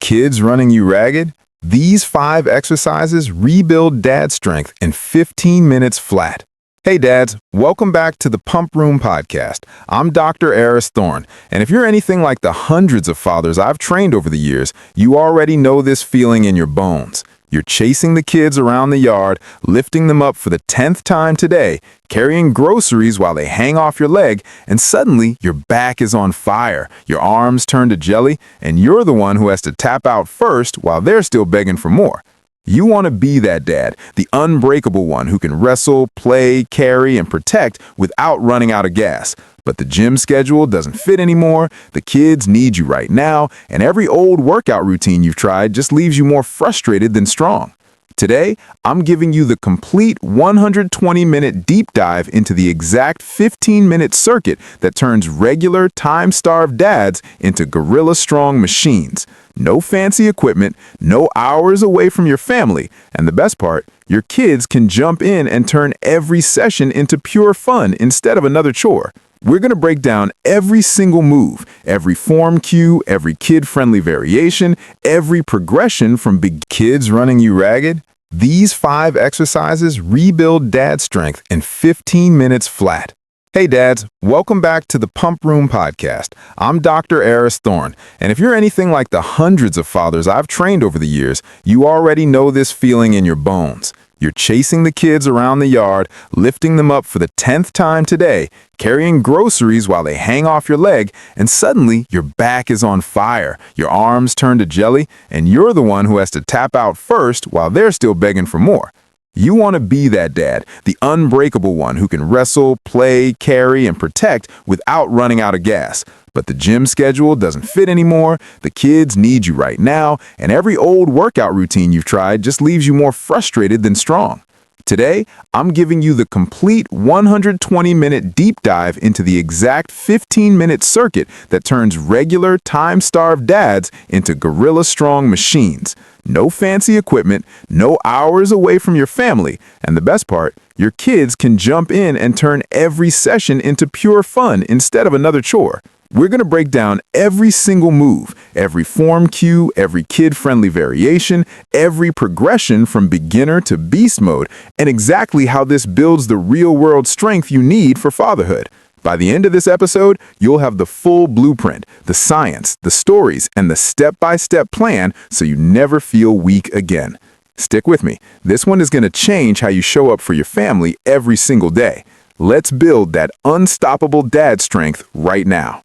Kids running you ragged? These 5 exercises rebuild dad strength in 15 minutes flat. Hey dads, welcome back to the Pump Room Podcast. I'm Dr. Eris Thorne, and if you're anything like the hundreds of fathers I've trained over the years, you already know this feeling in your bones. You're chasing the kids around the yard, lifting them up for the 10th time today, carrying groceries while they hang off your leg, and suddenly your back is on fire, your arms turn to jelly, and you're the one who has to tap out first while they're still begging for more. You want to be that dad, the unbreakable one who can wrestle, play, carry, and protect without running out of gas. But the gym schedule doesn't fit anymore, the kids need you right now, and every old workout routine you've tried just leaves you more frustrated than strong. Today, I'm giving you the complete 120-minute deep dive into the exact 15-minute circuit that turns regular, time-starved dads into gorilla-strong machines. No fancy equipment, no hours away from your family, and the best part, your kids can jump in and turn every session into pure fun instead of another chore. We're going to break down every single move, every form cue, every kid-friendly variation, every progression from big kids running you ragged. These 5 exercises rebuild dad strength in 15 minutes flat. Hey dads, welcome back to the Pump Room Podcast. I'm Dr. Eris Thorne, and if you're anything like the hundreds of fathers I've trained over the years, you already know this feeling in your bones. You're chasing the kids around the yard, lifting them up for the 10th time today, carrying groceries while they hang off your leg, and suddenly your back is on fire, your arms turn to jelly, and you're the one who has to tap out first while they're still begging for more. You want to be that dad, the unbreakable one who can wrestle, play, carry, and protect without running out of gas. But the gym schedule doesn't fit anymore, the kids need you right now, and every old workout routine you've tried just leaves you more frustrated than strong. Today, I'm giving you the complete 120-minute deep dive into the exact 15-minute circuit that turns regular, time-starved dads into gorilla-strong machines. No fancy equipment, no hours away from your family, and the best part, your kids can jump in and turn every session into pure fun instead of another chore. We're going to break down every single move, every form cue, every kid-friendly variation, every progression from beginner to beast mode, and exactly how this builds the real-world strength you need for fatherhood. By the end of this episode, you'll have the full blueprint, the science, the stories, and the step-by-step plan so you never feel weak again. Stick with me. This one is going to change how you show up for your family every single day. Let's build that unstoppable dad strength right now.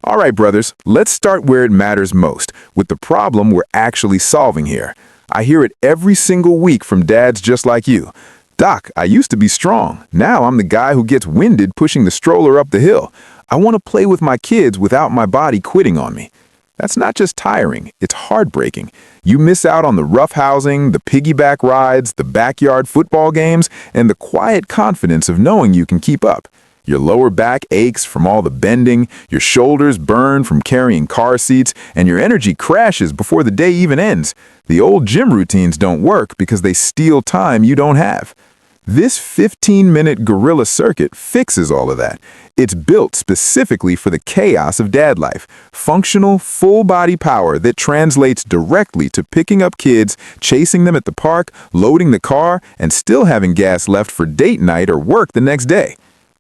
All right, brothers, let's start where it matters most, with the problem we're actually solving here. I hear it every single week from dads just like you. Doc, I used to be strong. Now I'm the guy who gets winded pushing the stroller up the hill. I want to play with my kids without my body quitting on me. That's not just tiring, it's heartbreaking. You miss out on the roughhousing, the piggyback rides, the backyard football games, and the quiet confidence of knowing you can keep up. Your lower back aches from all the bending, your shoulders burn from carrying car seats, and your energy crashes before the day even ends. The old gym routines don't work because they steal time you don't have. This 15-minute gorilla circuit fixes all of that. It's built specifically for the chaos of dad life. Functional, full-body power that translates directly to picking up kids, chasing them at the park, loading the car, and still having gas left for date night or work the next day.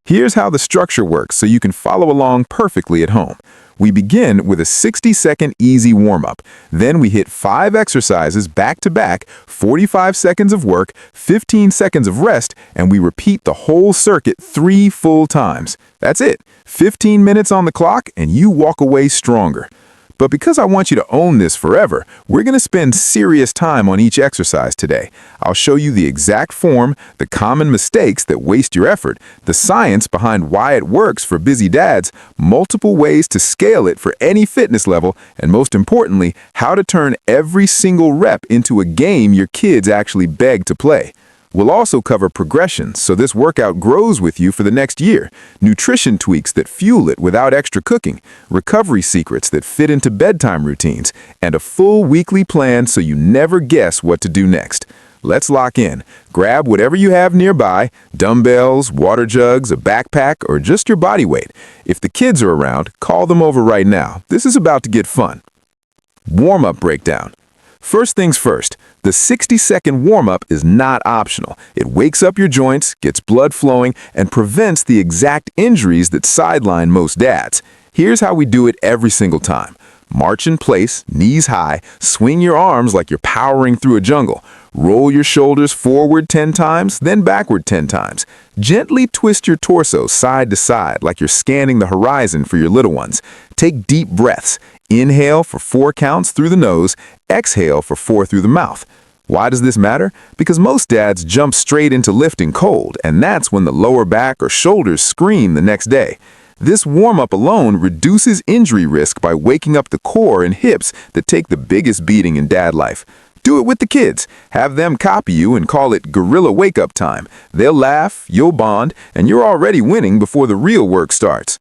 Here's how the structure works so you can follow along perfectly at home. We begin with a 60-second easy warm-up. Then we hit 5 exercises back-to-back, 45 seconds of work, 15 seconds of rest, and we repeat the whole circuit 3 full times. That's it. 15 minutes on the clock, and you walk away stronger. But because I want you to own this forever, we're going to spend serious time on each exercise today. I'll show you the exact form, the common mistakes that waste your effort, the science behind why it works for busy dads, multiple ways to scale it for any fitness level, and most importantly, how to turn every single rep into a game your kids actually beg to play. We'll also cover progression, so this workout grows with you for the next year, nutrition tweaks that fuel it without extra cooking, recovery secrets that fit into bedtime routines, and a full weekly plan so you never guess what to do next. Let's lock in. Grab whatever you have nearby, dumbbells, water jugs, a backpack, or just your body weight. If the kids are around, call them over right now. This is about to get fun. Warm-up breakdown. First things first, the 60-second warm-up is not optional. It wakes up your joints, gets blood flowing, and prevents the exact injuries that sideline most dads. Here's how we do it every single time. March in place, knees high, swing your arms like you're powering through a jungle. Roll your shoulders forward 10 times, then backward 10 times. Gently twist your torso side to side like you're scanning the horizon for your little ones. Take deep breaths. Inhale for 4 counts through the nose, exhale for 4 through the mouth. Why does this matter? Because most dads jump straight into lifting cold, and that's when the lower back or shoulders scream the next day. This warm-up alone reduces injury risk by waking up the core and hips that take the biggest beating in dad life. Do it with the kids. Have them copy you and call it gorilla wake-up time. They'll laugh, you'll bond, and you're already winning before the real work starts.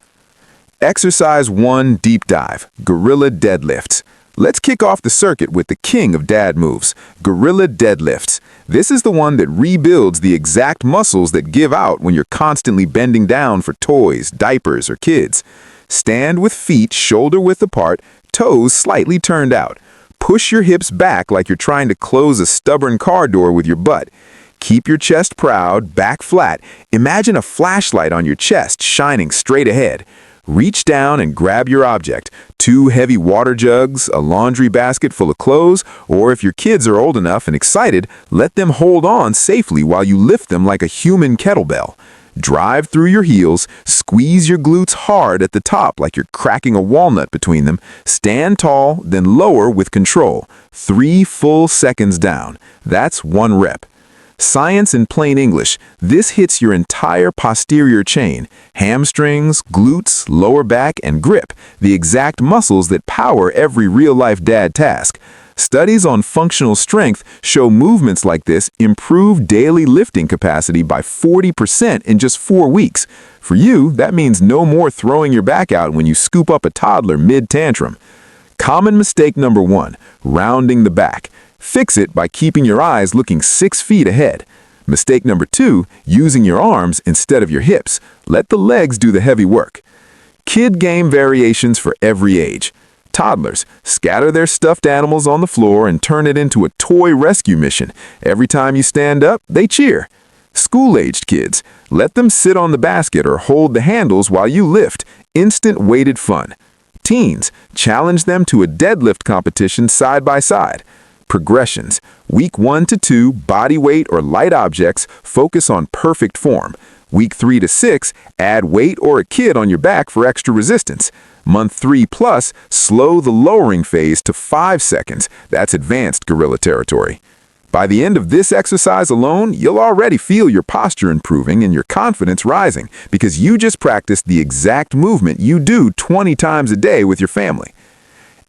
Exercise 1 Deep Dive, Gorilla Deadlifts. Let's kick off the circuit with the king of dad moves, Gorilla Deadlifts. This is the one that rebuilds the exact muscles that give out when you're constantly bending down for toys, diapers, or kids. Stand with feet shoulder-width apart, toes slightly turned out. Push your hips back like you're trying to close a stubborn car door with your butt. Keep your chest proud, back flat. Imagine a flashlight on your chest shining straight ahead. Reach down and grab your object, 2 heavy water jugs, a laundry basket full of clothes, or if your kids are old enough and excited, let them hold on safely while you lift them like a human kettlebell. Drive through your heels, squeeze your glutes hard at the top like you're cracking a walnut between them, stand tall, then lower with control. 3 full seconds down. That's 1 rep. Science in plain English, this hits your entire posterior chain, hamstrings, glutes, lower back, and grip, the exact muscles that power every real-life dad task. Studies on functional strength show movements like this improve daily lifting capacity by 40% in just 4 weeks. For you, that means no more throwing your back out when you scoop up a toddler mid-tantrum. Common mistake number 1, rounding the back. Fix it by keeping your eyes looking 6 feet ahead. Mistake number 2, using your arms instead of your hips. Let the legs do the heavy work. Kid game variations for every age. Toddlers, scatter their stuffed animals on the floor and turn it into a toy rescue mission. Every time you stand up, they cheer. School-aged kids, let them sit on the basket or hold the handles while you lift. Instant weighted fun. Teens, challenge them to a deadlift competition side by side. Progressions. Week 1 to 2, body weight or light objects, focus on perfect form. Week 3 to 6, add weight or a kid on your back for extra resistance. Month 3 plus, slow the lowering phase to 5 seconds. That's advanced gorilla territory. By the end of this exercise alone, you'll already feel your posture improving and your confidence rising because you just practiced the exact movement you do 20 times a day with your family.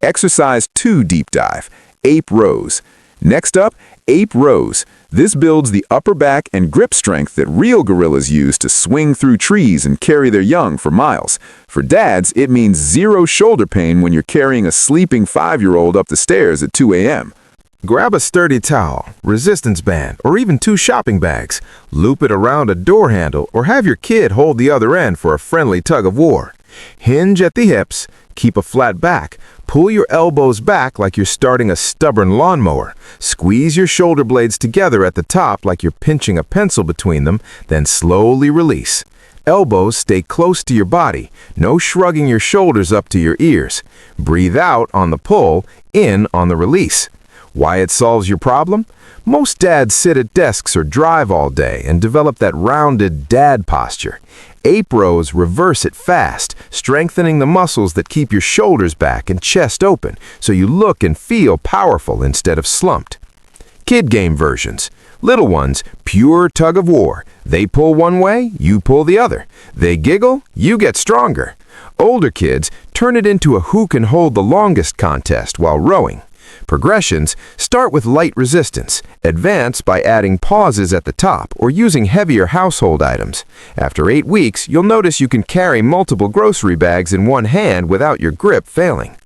Exercise 2 Deep Dive. Ape rows. Next up, ape rows. This builds the upper back and grip strength that real gorillas use to swing through trees and carry their young for miles. For dads, it means 0 shoulder pain when you're carrying a sleeping 5-year-old up the stairs at 2 a.m. Grab a sturdy towel, resistance band, or even 2 shopping bags. Loop it around a door handle or have your kid hold the other end for a friendly tug of war. Hinge at the hips, keep a flat back, pull your elbows back like you're starting a stubborn lawnmower. Squeeze your shoulder blades together at the top like you're pinching a pencil between them, then slowly release. Elbows stay close to your body, no shrugging your shoulders up to your ears. Breathe out on the pull, in on the release. Why it solves your problem? Most dads sit at desks or drive all day and develop that rounded dad posture. Ape rows reverse it fast, strengthening the muscles that keep your shoulders back and chest open so you look and feel powerful instead of slumped. Kid game versions. Little ones, pure tug of war. They pull one way, you pull the other. They giggle, you get stronger. Older kids, turn it into a who can hold the longest contest while rowing. Progressions start with light resistance, advance by adding pauses at the top or using heavier household items. After 8 weeks, you'll notice you can carry multiple grocery bags in one hand without your grip failing.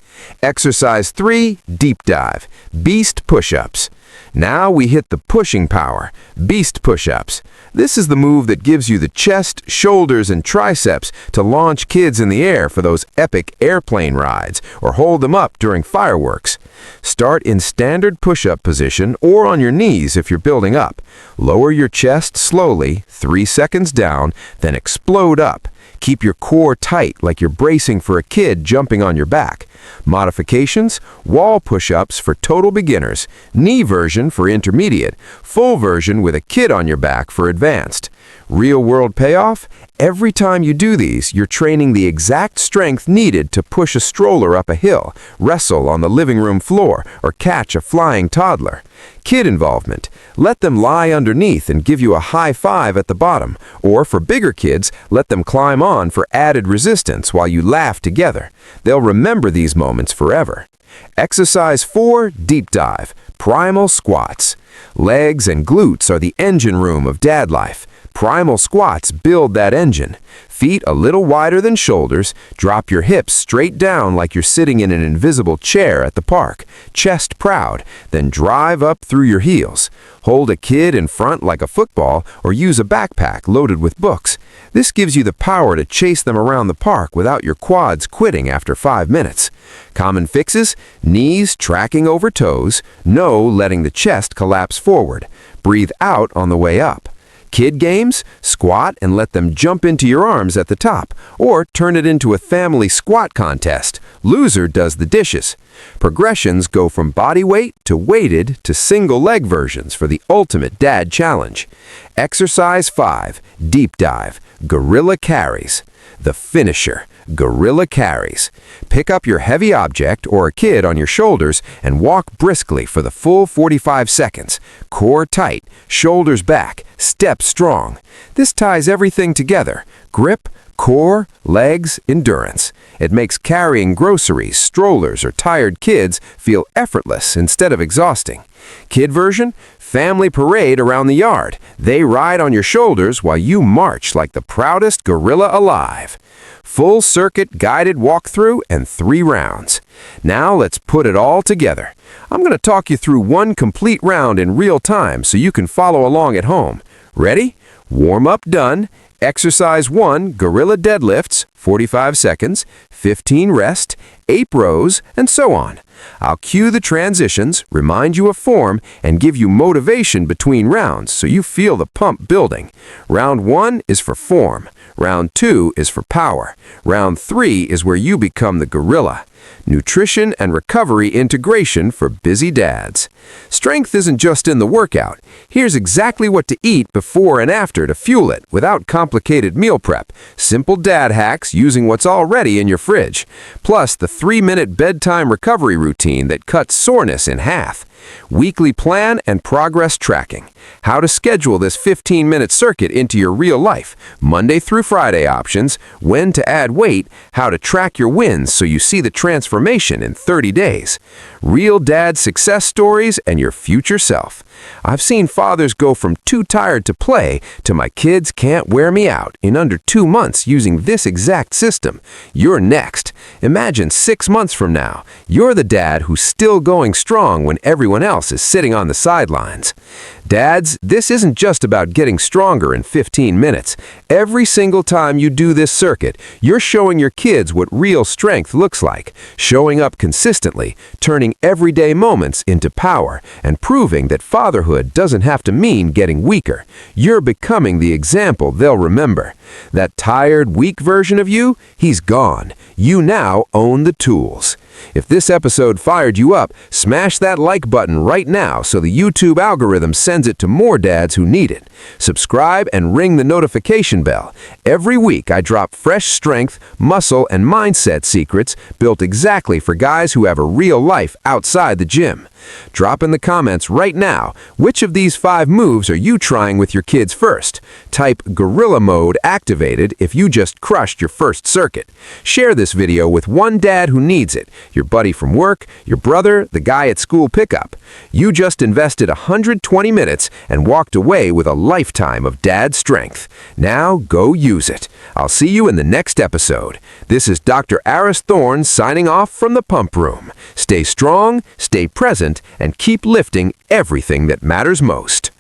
Exercise 3, Deep Dive, Beast Push-Ups. Now we hit the pushing power, beast push-ups. This is the move that gives you the chest, shoulders, and triceps to launch kids in the air for those epic airplane rides or hold them up during fireworks. Start in standard push-up position or on your knees if you're building up. Lower your chest slowly, 3 seconds down, then explode up. Keep your core tight like you're bracing for a kid jumping on your back. Modifications: wall push-ups for total beginners, knee version for intermediate, full version with a kid on your back for advanced. Real-world payoff: every time you do these, you're training the exact strength needed to push a stroller up a hill, wrestle on the living room floor, or catch a flying toddler. Kid involvement: let them lie underneath and give you a high five at the bottom, or for bigger kids, let them climb on for added resistance while you laugh together. They'll remember these moments forever. Exercise 4, deep dive, primal squats. Legs and glutes are the engine room of dad life. Primal squats build that engine. Feet a little wider than shoulders, drop your hips straight down like you're sitting in an invisible chair at the park. Chest proud, then drive up through your heels. Hold a kid in front like a football or use a backpack loaded with books. This gives you the power to chase them around the park without your quads quitting after 5 minutes. Common fixes: knees tracking over toes, no letting the chest collapse forward. Breathe out on the way up. Kid games: squat and let them jump into your arms at the top, or turn it into a family squat contest. Loser does the dishes. Progressions go from body weight to weighted to single leg versions for the ultimate dad challenge. Exercise 5, deep dive, gorilla carries. The finisher, gorilla carries. Pick up your heavy object or a kid on your shoulders and walk briskly for the full 45 seconds. Core tight, shoulders back, step strong. This ties everything together: grip, core, legs, endurance. It makes carrying groceries, strollers, or tired kids feel effortless instead of exhausting. Kid version: family parade around the yard. They ride on your shoulders while you march like the proudest gorilla alive. Full circuit guided walkthrough and 3 rounds. Now let's put it all together. I'm going to talk you through one complete round in real time so you can follow along at home. Ready? Warm up done. Exercise 1, gorilla deadlifts, 45 seconds, 15 rest, 8 rows, and so on. I'll cue the transitions, remind you of form, and give you motivation between rounds so you feel the pump building. Round 1 is for form. Round 2 is for power. Round 3 is where you become the gorilla. Nutrition and recovery integration for busy dads. Strength isn't just in the workout. Here's exactly what to eat before and after to fuel it without complicated meal prep. Simple dad hacks using what's already in your fridge. Plus the 3-minute bedtime recovery routine that cuts soreness in half. Weekly plan and progress tracking. How to schedule this 15-minute circuit into your real life. Monday through Friday options. When to add weight. How to track your wins so you see the transformation in 30 days. Real dad success stories and your future self. I've seen fathers go from too tired to play to my kids can't wear me out in under 2 months using this exact system. You're next. Imagine 6 months from now, you're the dad who's still going strong when everyone else is sitting on the sidelines. Dads, this isn't just about getting stronger in 15 minutes. Every single time you do this circuit, you're showing your kids what real strength looks like, showing up consistently, turning everyday moments into power, and proving that fatherhood doesn't have to mean getting weaker. You're becoming the example they'll remember. That tired, weak version of you, he's gone. You now own the tools. If this episode fired you up, smash that like button right now so the YouTube algorithm sends it to more dads who need it. Subscribe and ring the notification bell. Every week I drop fresh strength, muscle, and mindset secrets built exactly for guys who have a real life outside the gym. Drop in the comments right now, which of these 5 moves are you trying with your kids first? Type gorilla mode activated if you just crushed your first circuit. Share this video with one dad who needs it, your buddy from work, your brother, the guy at school pickup. You just invested 120 minutes and walked away with a lifetime of dad strength. Now go use it. I'll see you in the next episode. This is Dr. Aris Thorne signing off from the Pump Room. Stay strong, stay present, and keep lifting everything that matters most.